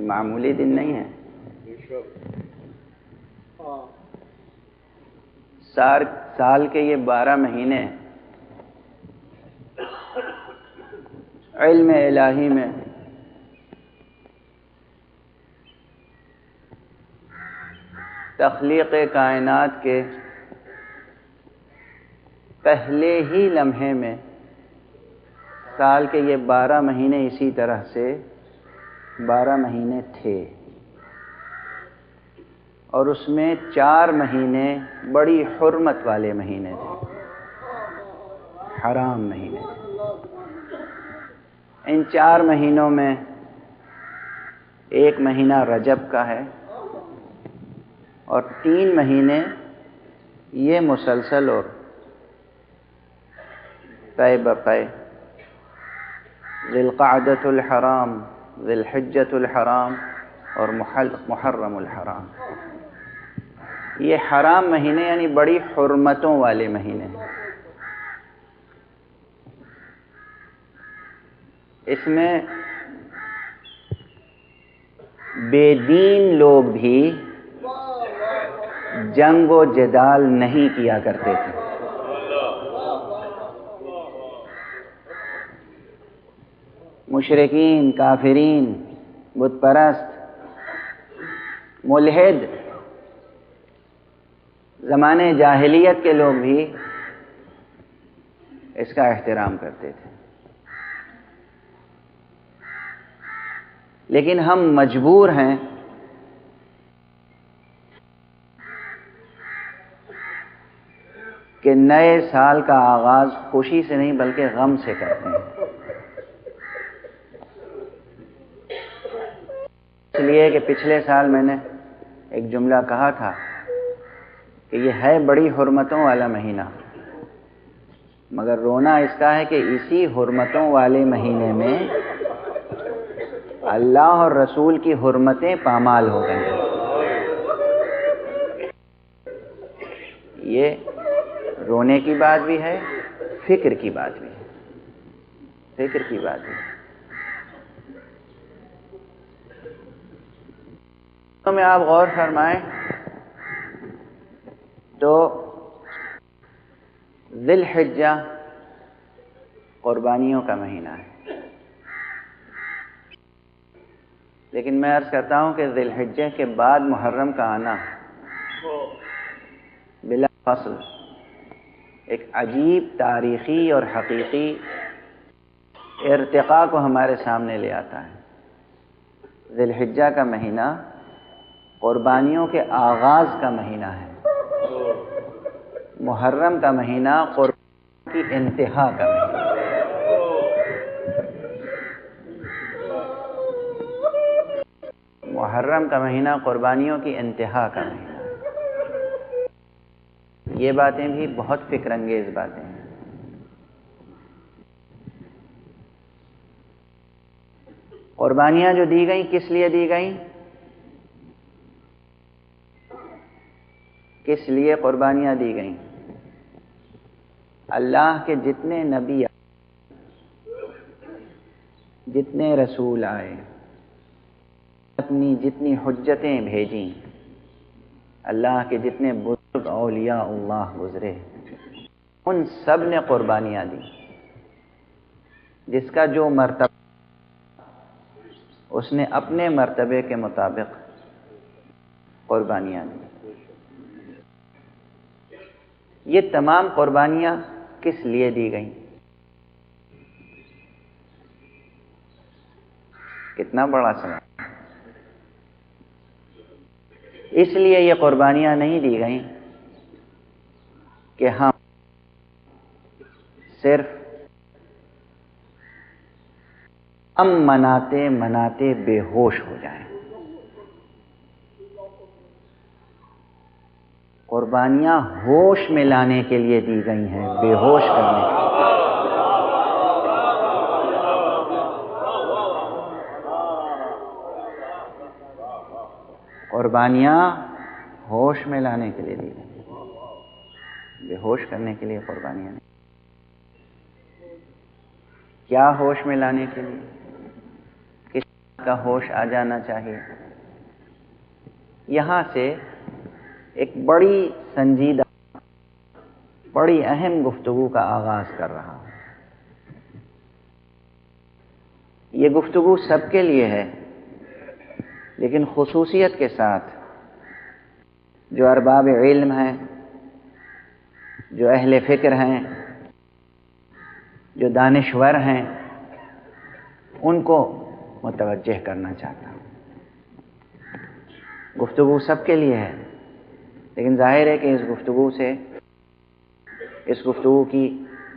معمولی دن نہیں ہے. سال کے یہ 12 مہینے علم الہی میں تخلیق کائنات کے پہلے ہی لمحے میں سال کے یہ 12 مہینے اسی طرح سے 12 مہینے تھے، اور اس میں 4 مہینے بڑی حرمت والے مہینے تھے، حرام مہینے تھے. ان 4 مہینوں میں ایک مہینہ رجب کا ہے، اور 3 مہینے یہ مسلسل اور پے بپے ذی القعدۃ الحرام، ذی الحجۃ الحرام اور محرم الحرام. یہ حرام مہینے یعنی بڑی حرمتوں والے مہینے ہیں. اس میں بے دین لوگ بھی جنگ و جدال نہیں کیا کرتے تھے. مشرکین، کافرین، بت پرست، ملحد، زمانے جاہلیت کے لوگ بھی اس کا احترام کرتے تھے. لیکن ہم مجبور ہیں کہ نئے سال کا آغاز خوشی سے نہیں بلکہ غم سے کرتے ہیں. اس لیے کہ پچھلے سال میں نے ایک جملہ کہا تھا کہ یہ ہے بڑی حرمتوں والا مہینہ، مگر رونا اس کا ہے کہ اسی حرمتوں والے مہینے میں اللہ اور رسول کی حرمتیں پامال ہو گئی ہیں. یہ رونے کی بات بھی ہے، فکر کی بات بھی ہے، فکر کی بات بھی ہے. تو میں آپ غور فرمائیں تو ذی الحجہ قربانیوں کا مہینہ ہے، لیکن میں عرض کرتا ہوں کہ ذی الحجہ کے بعد محرم کا آنا بلا فصل ایک عجیب تاریخی اور حقیقی ارتقاء کو ہمارے سامنے لے آتا ہے. ذی الحجہ کا مہینہ قربانیوں کے آغاز کا مہینہ ہے، محرم کا مہینہ قربانیوں کی انتہا کا مہینہ. محرم کا مہینہ قربانیوں کی انتہا کا مہینہ. یہ باتیں بھی بہت فکر انگیز باتیں ہیں. قربانیاں جو دی گئیں کس لیے دی گئیں؟ کس لیے قربانیاں دی گئیں؟ اللہ کے جتنے نبی آئے، جتنے رسول آئے، اپنی جتنی حجتیں بھیجیں، اللہ کے جتنے بزرگ اولیاء اللہ گزرے، ان سب نے قربانیاں دی. جس کا جو مرتبہ اس نے اپنے مرتبے کے مطابق قربانیاں دی. یہ تمام قربانیاں کس لیے دی گئیں؟ کتنا بڑا سوال. اس لیے یہ قربانیاں نہیں دی گئیں کہ ہم صرف مناتے مناتے بے ہوش ہو جائیں. قربانیاں ہوش میں لانے کے لیے دی گئی ہیں، بے ہوش کرنے کے لیے. قربانیاں ہوش میں لانے کے لیے دی گئی، بے ہوش کرنے کے لیے قربانیاں نہیں. کیا ہوش میں لانے کے لیے؟ کہ کا ہوش آ جانا چاہیے. یہاں سے ایک بڑی سنجیدہ، بڑی اہم گفتگو کا آغاز کر رہا ہوں. یہ گفتگو سب کے لیے ہے، لیکن خصوصیت کے ساتھ جو ارباب علم ہیں، جو اہل فکر ہیں، جو دانشور ہیں، ان کو متوجہ کرنا چاہتا ہوں. گفتگو سب کے لیے ہے، لیکن ظاہر ہے کہ اس گفتگو کی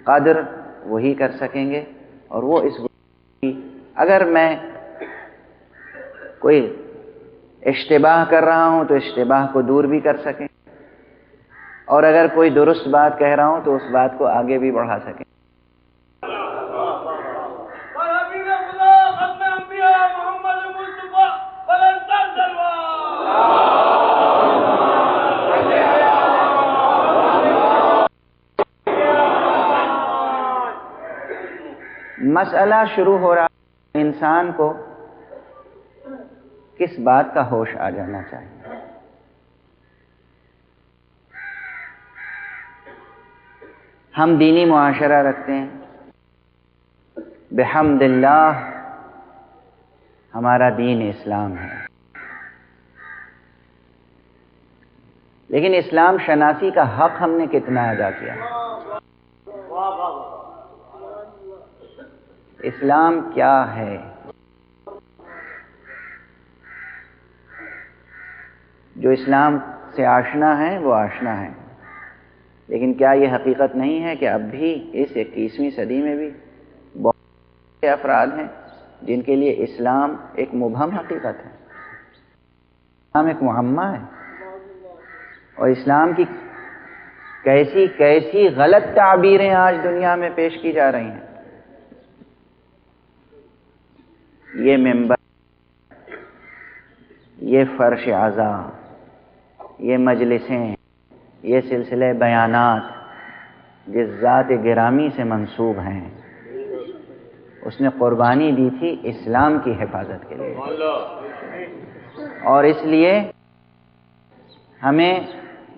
قدر وہی کر سکیں گے، اور وہ اس گفتگو کی، اگر میں کوئی اشتباہ کر رہا ہوں تو اشتباہ کو دور بھی کر سکیں، اور اگر کوئی درست بات کہہ رہا ہوں تو اس بات کو آگے بھی بڑھا سکیں. مسئلہ شروع ہو رہا ہے، انسان کو کس بات کا ہوش آ جانا چاہیے. ہم دینی معاشرہ رکھتے ہیں، بحمد اللہ ہمارا دین اسلام ہے، لیکن اسلام شناسی کا حق ہم نے کتنا ادا کیا؟ اسلام کیا ہے؟ جو اسلام سے آشنا ہے وہ آشنا ہے، لیکن کیا یہ حقیقت نہیں ہے کہ اب بھی اس 21ویں صدی میں بھی بہت سے افراد ہیں جن کے لیے اسلام ایک مبہم حقیقت ہے، اسلام ایک معمہ ہے، اور اسلام کی کیسی کیسی غلط تعبیریں آج دنیا میں پیش کی جا رہی ہیں. یہ منبر، یہ فرش عزا، یہ مجلسیں، یہ سلسلے بیانات جس ذات گرامی سے منسوب ہیں، اس نے قربانی دی تھی اسلام کی حفاظت کے لیے، اور اس لیے ہمیں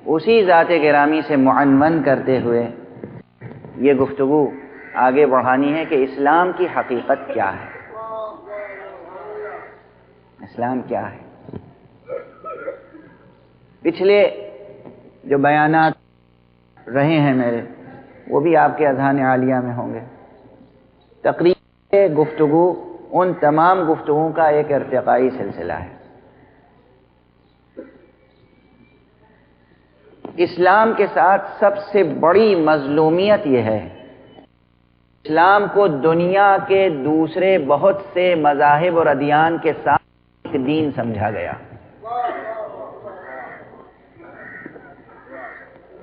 اسی ذات گرامی سے معنون کرتے ہوئے یہ گفتگو آگے بڑھانی ہے کہ اسلام کی حقیقت کیا ہے. اسلام کیا ہے؟ پچھلے جو بیانات رہے ہیں میرے، وہ بھی آپ کے اذہان عالیہ میں ہوں گے. تقریباً گفتگو ان تمام گفتگوؤں کا ایک ارتقائی سلسلہ ہے. اسلام کے ساتھ سب سے بڑی مظلومیت یہ ہے، اسلام کو دنیا کے دوسرے بہت سے مذاہب اور ادیان کے ساتھ ایک دین سمجھا گیا.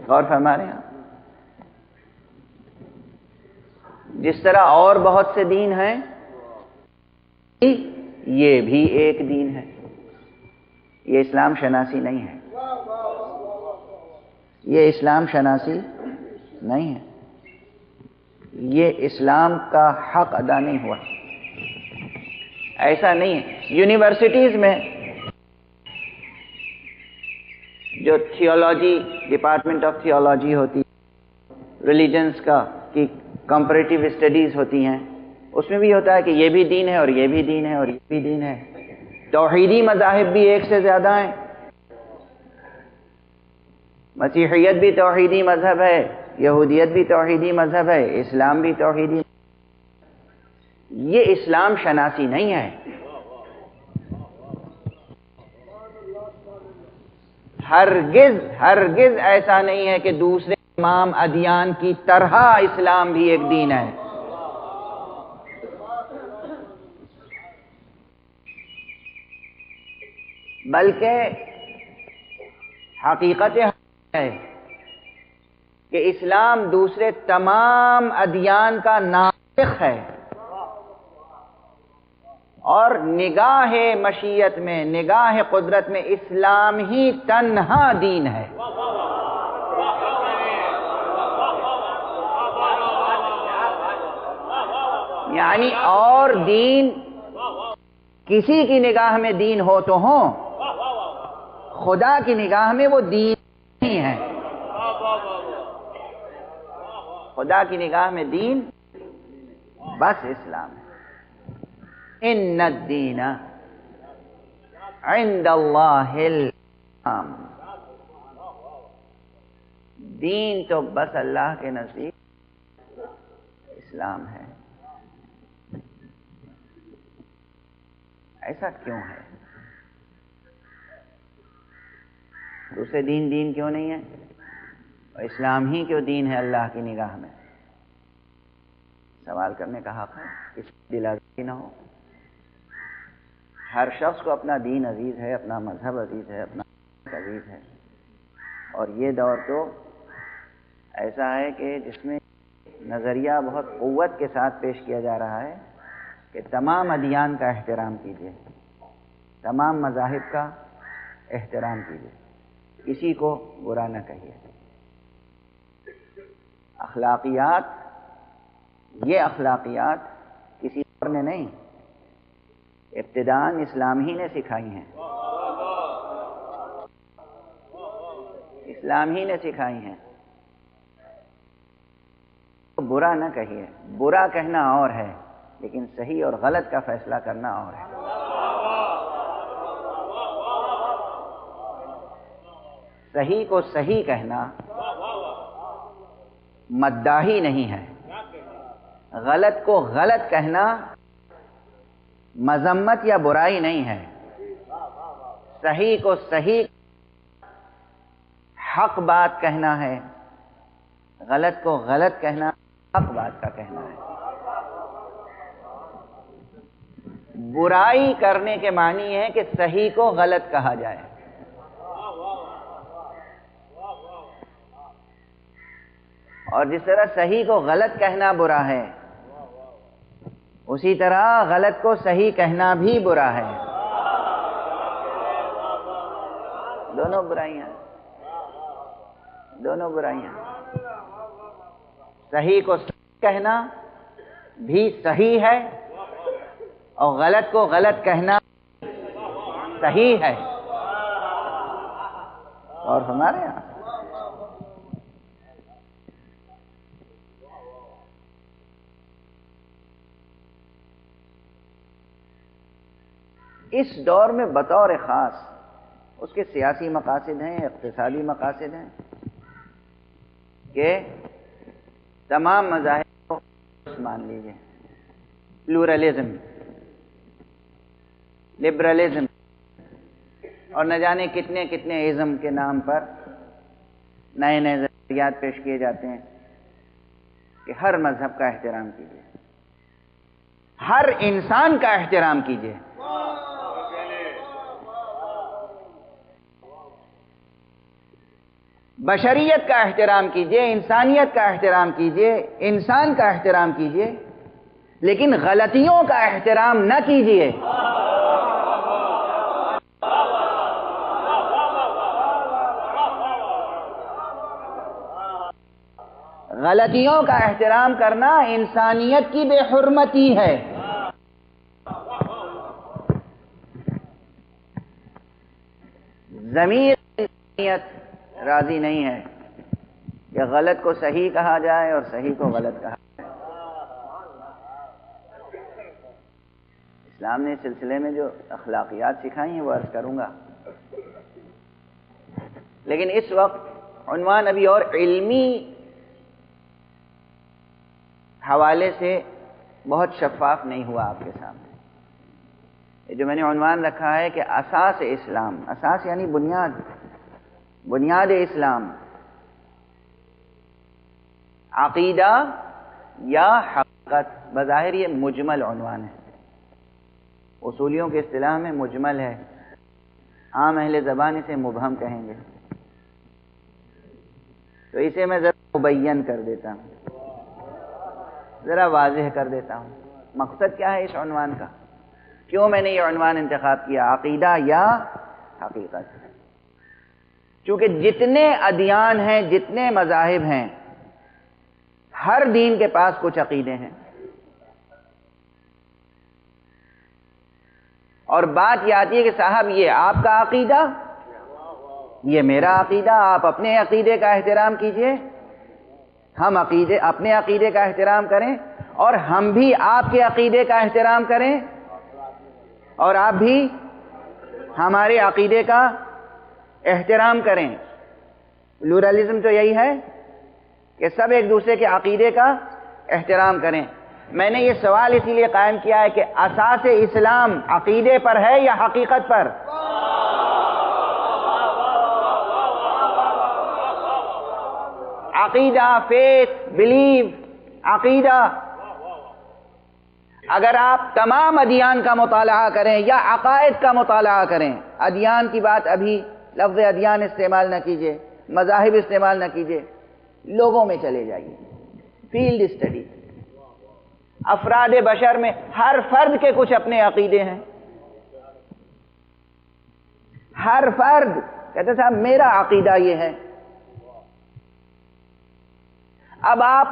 غور فرما رہے ہیں آپ؟ جس طرح اور بہت سے دین ہیں، یہ بھی ایک دین ہے. یہ اسلام شناسی نہیں ہے، یہ اسلام شناسی نہیں ہے، یہ اسلام کا حق ادا نہیں ہوا. ایسا نہیں ہے. یونیورسٹیز میں جو تھیولوجی، ڈپارٹمنٹ آف تھیولوجی ہوتی، ریلیجنس کی کمپریٹیو اسٹڈیز ہوتی ہیں، اس میں بھی ہوتا ہے کہ یہ بھی دین ہے اور یہ بھی دین ہے اور یہ بھی دین ہے. توحیدی مذاہب بھی ایک سے زیادہ ہیں. مسیحیت بھی توحیدی مذہب ہے، یہودیت بھی توحیدی مذہب ہے، اسلام بھی توحیدی. یہ اسلام شناسی نہیں ہے. ہرگز ایسا نہیں ہے کہ دوسرے تمام ادیان کی طرح اسلام بھی ایک دین ہے. بلکہ حقیقت ہے کہ اسلام دوسرے تمام ادیان کا ناسخ ہے، اور نگاہ مشیت میں، نگاہ قدرت میں اسلام ہی تنہا دین ہے. یعنی اور دین کسی کی نگاہ میں دین ہو تو ہو، خدا کی نگاہ میں وہ دین نہیں ہے۔ خدا کی نگاہ میں دین بس اسلام ہے۔ ان الدین عند اللہ الاسلام، دین تو بس اللہ کے نزدیک اسلام ہے۔ ایسا کیوں ہے؟ دوسرے دین کیوں نہیں ہے؟ اور اسلام ہی کیوں دین ہے اللہ کی نگاہ میں؟ سوال کرنے کا حق ہے، اس دل آزاری نہ ہو۔ ہر شخص کو اپنا دین عزیز ہے، اپنا مذہب عزیز ہے، اپنا عزیز ہے، اور یہ دور تو ایسا ہے کہ جس میں نظریہ بہت قوت کے ساتھ پیش کیا جا رہا ہے کہ تمام ادیان کا احترام کیجیے، تمام مذاہب کا احترام کیجیے، کسی کو برا نہ کہیے۔ اخلاقیات، یہ اخلاقیات کسی اور نے نہیں، ابتداءً اسلام ہی نے سکھائی ہیں، اسلام ہی نے سکھائی ہیں۔ برا نہ کہیے، برا کہنا اور ہے لیکن صحیح اور غلط کا فیصلہ کرنا اور ہے۔ صحیح کو صحیح کہنا مداحی نہیں ہے، غلط کو غلط کہنا مذمت یا برائی نہیں ہے۔ صحیح کو صحیح حق بات کہنا ہے، غلط کو غلط کہنا حق بات کا کہنا ہے۔ برائی کرنے کے معنی ہے کہ صحیح کو غلط کہا جائے۔ اور جس طرح صحیح کو غلط کہنا برا ہے، اسی طرح غلط کو صحیح کہنا بھی برا ہے۔ دونوں برائیاں، دونوں برائیاں۔ صحیح کو صحیح کہنا بھی صحیح ہے اور غلط کو غلط کہنا صحیح ہے۔ اور ہمارے یہاں اس دور میں بطور خاص اس کے سیاسی مقاصد ہیں، اقتصادی مقاصد ہیں کہ تمام مذاہب کو مان لیجیے، پلورلزم، لبرلزم اور نہ جانے کتنے کتنے ازم کے نام پر نئے نئے نظریات پیش کیے جاتے ہیں کہ ہر مذہب کا احترام کیجیے، ہر انسان کا احترام کیجیے۔ بشریت کا احترام کیجیے، انسانیت کا احترام کیجیے، انسان کا احترام کیجیے، لیکن غلطیوں کا احترام نہ کیجیے۔ غلطیوں کا احترام کرنا انسانیت کی بے حرمتی ہے۔ ضمیر انسانیت راضی نہیں ہے کہ غلط کو صحیح کہا جائے اور صحیح کو غلط کہا جائے۔ اسلام نے اس سلسلے میں جو اخلاقیات سکھائی ہیں وہ عرض کروں گا، لیکن اس وقت عنوان ابھی اور علمی حوالے سے بہت شفاف نہیں ہوا آپ کے سامنے۔ یہ جو میں نے عنوان رکھا ہے کہ اساس اسلام، اساس یعنی بنیاد، بنیاد اسلام، عقیدہ یا حقیقت، بظاہر یہ مجمل عنوان ہے، اصولیوں کی اصطلاح میں مجمل ہے، عام اہل زبان اسے مبہم کہیں گے، تو اسے میں ذرا مبین کر دیتا ہوں، ذرا واضح کر دیتا ہوں مقصد کیا ہے اس عنوان کا، کیوں میں نے یہ عنوان انتخاب کیا، عقیدہ یا حقیقت۔ چونکہ جتنے ادیان ہیں، جتنے مذاہب ہیں، ہر دین کے پاس کچھ عقیدے ہیں، اور بات یہ آتی ہے کہ صاحب یہ آپ کا عقیدہ، یہ میرا عقیدہ، آپ اپنے عقیدے کا احترام کیجئے، ہم اپنے عقیدے کا احترام کریں، اور ہم بھی آپ کے عقیدے کا احترام کریں، اور آپ بھی ہمارے عقیدے کا احترام کریں۔ پلورلزم تو یہی ہے کہ سب ایک دوسرے کے عقیدے کا احترام کریں۔ میں نے یہ سوال اسی لیے قائم کیا ہے کہ اساس اسلام عقیدے پر ہے یا حقیقت پر؟ عقیدہ، فیتھ، بلیو، عقیدہ۔ اگر آپ تمام ادیان کا مطالعہ کریں یا عقائد کا مطالعہ کریں، ادیان کی بات ابھی لفظ ادیان استعمال نہ کیجیے، مذاہب استعمال نہ کیجیے، لوگوں میں چلے جائیے، فیلڈ اسٹڈی۔ افراد بشر میں ہر فرد کے کچھ اپنے عقیدے ہیں، ہر فرد کہتے صاحب میرا عقیدہ یہ ہے۔ اب آپ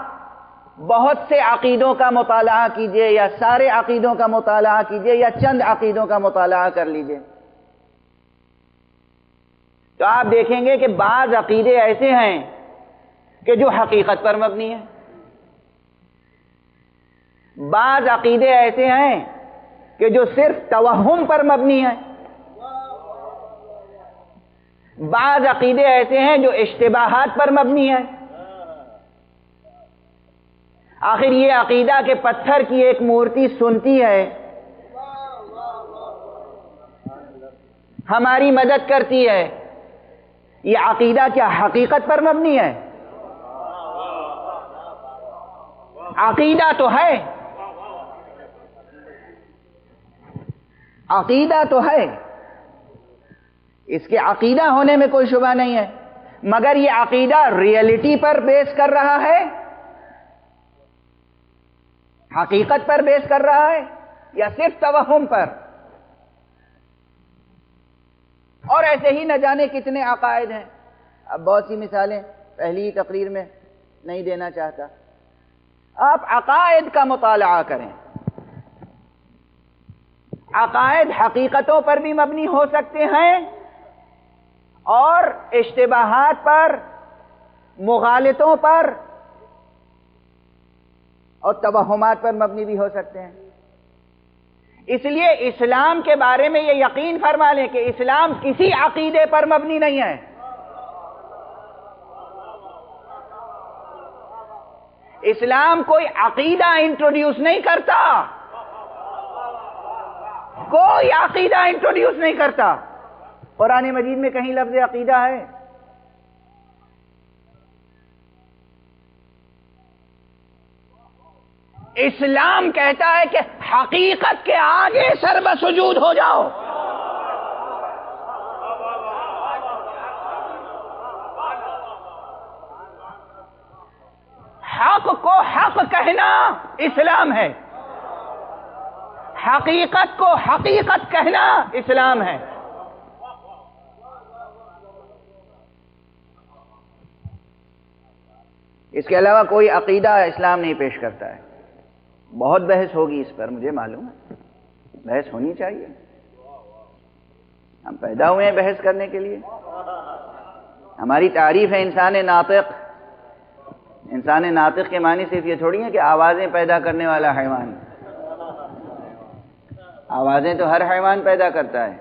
بہت سے عقیدوں کا مطالعہ کیجئے یا سارے عقیدوں کا مطالعہ کیجئے یا چند عقیدوں کا مطالعہ کر لیجئے، تو آپ دیکھیں گے کہ بعض عقیدے ایسے ہیں کہ جو حقیقت پر مبنی ہیں، بعض عقیدے ایسے ہیں کہ جو صرف توہم پر مبنی ہیں، بعض عقیدے ایسے ہیں جو اشتباہات پر مبنی ہیں۔ آخر یہ عقیدہ کہ پتھر کی ایک مورتی سنتی ہے، ہماری مدد کرتی ہے، یہ عقیدہ کیا حقیقت پر مبنی ہے؟ عقیدہ تو ہے، عقیدہ تو ہے، اس کے عقیدہ ہونے میں کوئی شبہ نہیں ہے، مگر یہ عقیدہ ریئلٹی پر بیس کر رہا ہے، حقیقت پر بیس کر رہا ہے، یا صرف توہم پر؟ اور ایسے ہی نہ جانے کتنے عقائد ہیں، اب بہت سی مثالیں پہلی ہی تقریر میں نہیں دینا چاہتا۔ آپ عقائد کا مطالعہ کریں، عقائد حقیقتوں پر بھی مبنی ہو سکتے ہیں اور اشتباہات پر، مغالطوں پر اور توہمات پر مبنی بھی ہو سکتے ہیں۔ اس لیے اسلام کے بارے میں یہ یقین فرما لیں کہ اسلام کسی عقیدے پر مبنی نہیں ہے، اسلام کوئی عقیدہ انٹروڈیوس نہیں کرتا، کوئی عقیدہ انٹروڈیوس نہیں کرتا۔ قرآن مجید میں کہیں لفظ عقیدہ ہے؟ اسلام کہتا ہے کہ حقیقت کے آگے سر بسجود ہو جاؤ، حق کو حق کہنا اسلام ہے، حقیقت کو حقیقت کہنا اسلام ہے۔ اس کے علاوہ کوئی عقیدہ اسلام نہیں پیش کرتا ہے۔ بہت بحث ہوگی اس پر، مجھے معلوم ہے، بحث ہونی چاہیے، ہم پیدا ہوئے ہیں بحث کرنے کے لیے۔ ہماری تعریف ہے انسان ناطق۔ انسان ناطق کے معنی صرف یہ تھوڑی ہے کہ آوازیں پیدا کرنے والا حیوان، آوازیں تو ہر حیوان پیدا کرتا ہے،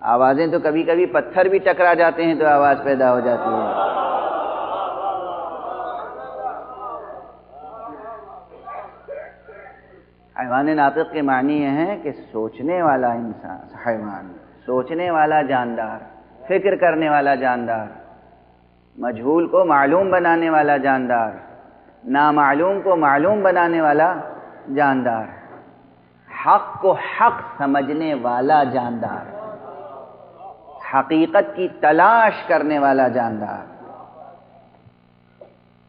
آوازیں تو کبھی کبھی پتھر بھی ٹکرا جاتے ہیں تو آواز پیدا ہو جاتی ہے۔ حیوان ناطق کے معنی یہ ہے کہ سوچنے والا انسان، حیوان، سوچنے والا جاندار، فکر کرنے والا جاندار، مجہول کو معلوم بنانے والا جاندار، نامعلوم کو معلوم بنانے والا جاندار، حق کو حق سمجھنے والا جاندار، حقیقت کی تلاش کرنے والا جاندار۔